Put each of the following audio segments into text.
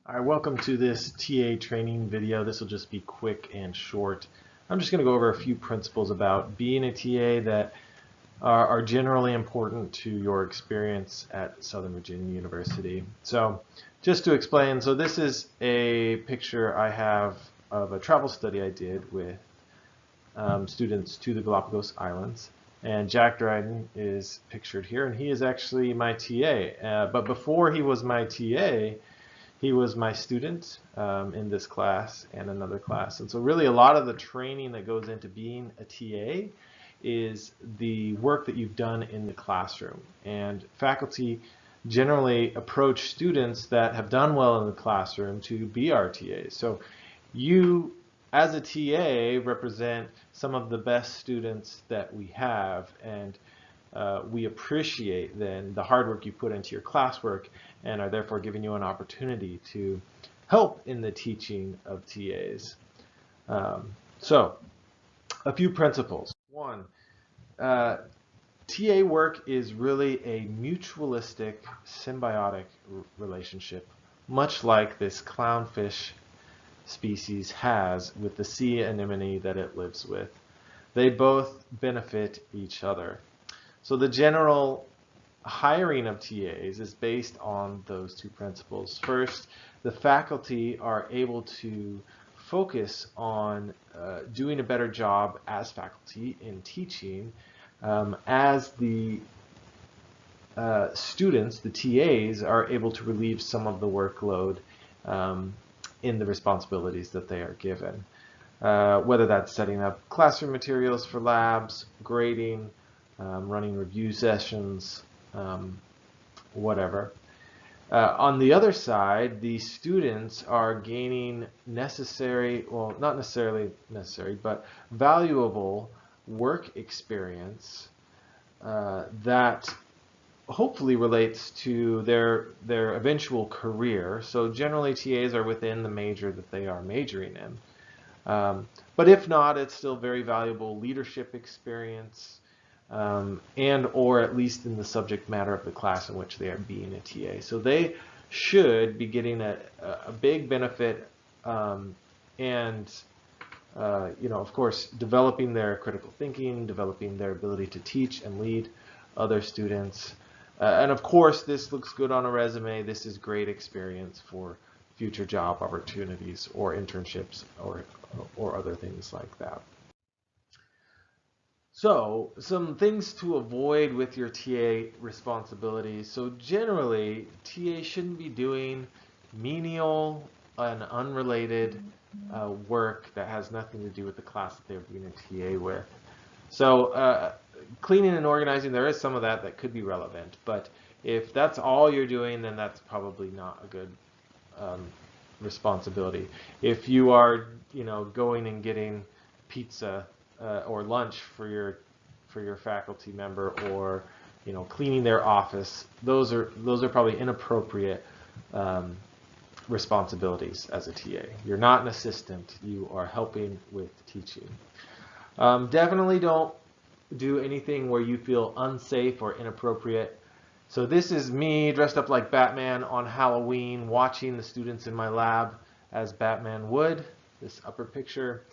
All right, welcome to this TA training video. This will just be quick and short. I'm just going to go over a few principles about being a TA that are generally important to your experience at Southern Virginia University. So just to explain, so this is a picture I have of a travel study I did with students to the Galapagos Islands. And Jack Dryden is pictured here, and he is actually my TA. But before he was my TA, he was my student in this class and another class. And so really a lot of the training that goes into being a TA is the work that you've done in the classroom. And faculty generally approach students that have done well in the classroom to be our TAs. So you, as a TA, represent some of the best students that we have, and we appreciate then the hard work you put into your classwork and are therefore giving you an opportunity to help in the teaching of TAs. So a few principles. One, TA work is really a mutualistic, symbiotic relationship, much like this clownfish species has with the sea anemone that it lives with. They both benefit each other. So the general hiring of TAs is based on those two principles. First, the faculty are able to focus on doing a better job as faculty in teaching as the students, the TAs, are able to relieve some of the workload in the responsibilities that they are given. Whether that's setting up classroom materials for labs, grading, running review sessions, whatever. On the other side, the students are gaining necessary, well, not necessarily necessary, but valuable work experience that hopefully relates to their eventual career. So generally TAs are within the major that they are majoring in. But if not, it's still very valuable leadership experience, and or at least in the subject matter of the class in which they are being a TA. So they should be getting a big benefit, and of course, developing their critical thinking, developing their ability to teach and lead other students. And of course, this looks good on a resume. This is great experience for future job opportunities or internships or other things like that. So, some things to avoid with your TA responsibilities. So generally, TA shouldn't be doing menial and unrelated work that has nothing to do with the class that they're being a TA with. So cleaning and organizing, there is some of that could be relevant, but if that's all you're doing, then that's probably not a good responsibility. If you are, going and getting pizza or lunch for your faculty member, or cleaning their office, those are probably inappropriate responsibilities as a TA. You're not an assistant, you are helping with teaching. Definitely don't do anything where you feel unsafe or inappropriate. So this is me dressed up like Batman on Halloween, watching the students in my lab as Batman would, this upper picture.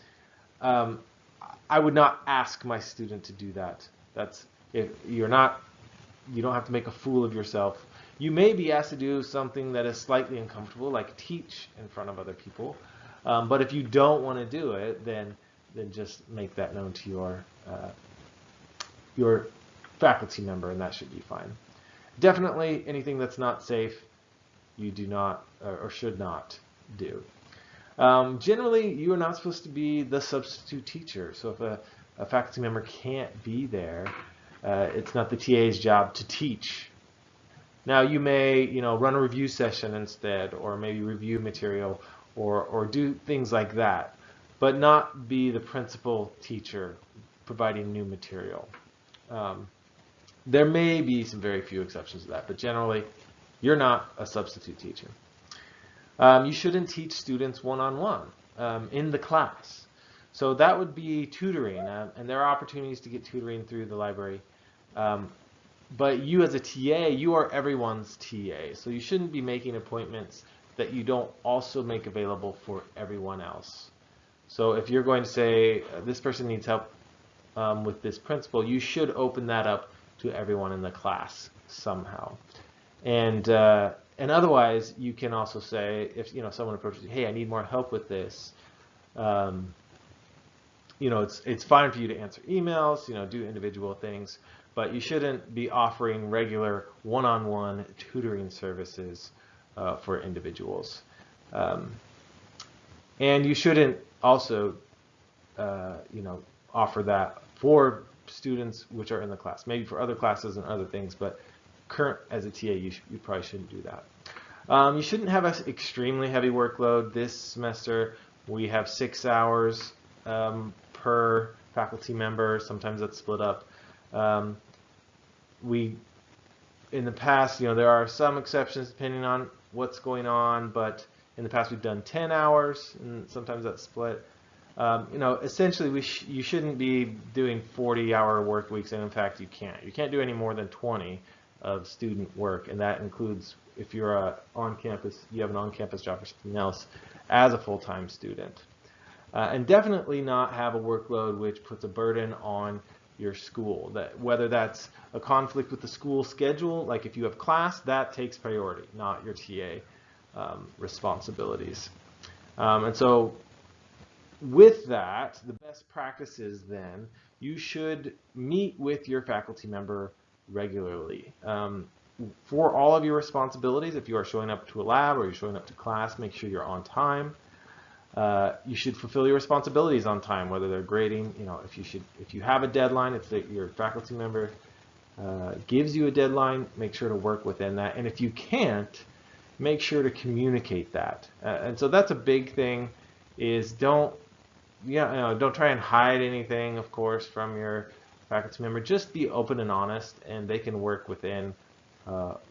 I would not ask my student to do that. That's, if you don't have to make a fool of yourself. You may be asked to do something that is slightly uncomfortable, like teach in front of other people. But if you don't want to do it, then just make that known to your faculty member, and that should be fine. Definitely anything that's not safe, you do not or should not do. Generally, you are not supposed to be the substitute teacher. So if a faculty member can't be there, it's not the TA's job to teach. Now you may, run a review session instead, or maybe review material, or do things like that, but not be the principal teacher providing new material. There may be some very few exceptions to that, but generally, you're not a substitute teacher. You shouldn't teach students one-on-one in the class. So that would be tutoring, and there are opportunities to get tutoring through the library. But you as a TA, you are everyone's TA. So you shouldn't be making appointments that you don't also make available for everyone else. So if you're going to say this person needs help with this principle, you should open that up to everyone in the class somehow. And otherwise, you can also say, if someone approaches you, hey, I need more help with this. It's fine for you to answer emails, do individual things, but you shouldn't be offering regular one-on-one tutoring services for individuals. And you shouldn't also, offer that for students which are in the class, maybe for other classes and other things, but current as a TA, you probably shouldn't do that. You shouldn't have an extremely heavy workload. This semester, we have 6 hours per faculty member. Sometimes that's split up. In the past, there are some exceptions depending on what's going on, but in the past we've done 10 hours, and sometimes that's split. Essentially, you shouldn't be doing 40-hour work weeks, and in fact, you can't. You can't do any more than 20 of student work, and that includes if you're on-campus, you have an on-campus job or something else as a full-time student. And definitely not have a workload which puts a burden on your school. Whether that's a conflict with the school schedule, like if you have class, that takes priority, not your TA responsibilities. And so with that, the best practice is then you should meet with your faculty member regularly. For all of your responsibilities, if you are showing up to a lab or you're showing up to class, make sure you're on time. You should fulfill your responsibilities on time, whether they're grading. If you have a deadline, if your faculty member gives you a deadline, make sure to work within that. And if you can't, make sure to communicate that. And so that's a big thing. Is don't try and hide anything, of course, from your faculty member. Just be open and honest, and they can work within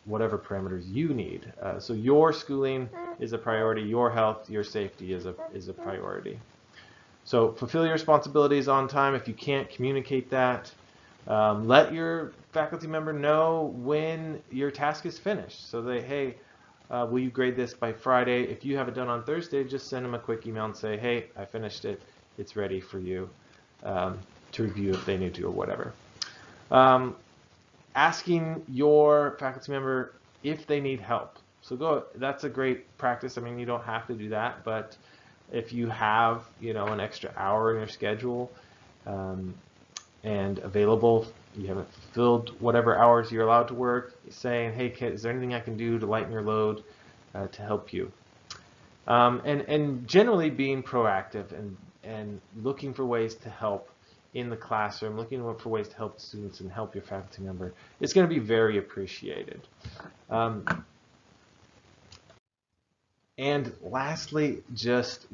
whatever parameters you need. So your schooling is a priority. Your health, your safety is a priority. So fulfill your responsibilities on time. If you can't communicate that, let your faculty member know when your task is finished. So hey, will you grade this by Friday? If you have it done on Thursday, just send them a quick email and say, hey, I finished it. It's ready for you to review if they need to or whatever. Asking your faculty member if they need help. So that's a great practice. I mean, you don't have to do that, but if you have, an extra hour in your schedule and available, you haven't fulfilled whatever hours you're allowed to work, saying, hey, kid, is there anything I can do to lighten your load to help you? And generally being proactive and looking for ways to help in the classroom, looking for ways to help students and help your faculty member, is going to be very appreciated. And lastly,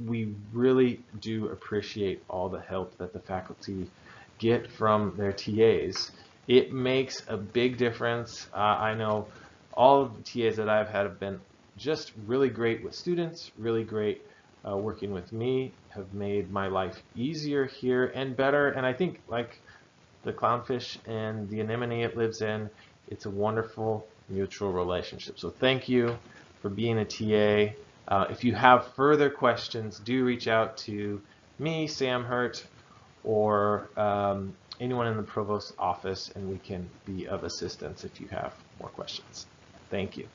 we really do appreciate all the help that the faculty get from their TAs. It makes a big difference. I know all of the TAs that I've had have been just really great with students, really great working with me, have made my life easier here and better. And I think, like the clownfish and the anemone it lives in, it's a wonderful mutual relationship. So thank you for being a TA. If you have further questions, do reach out to me, Sam Hurt, or anyone in the provost's office, and we can be of assistance if you have more questions. Thank you.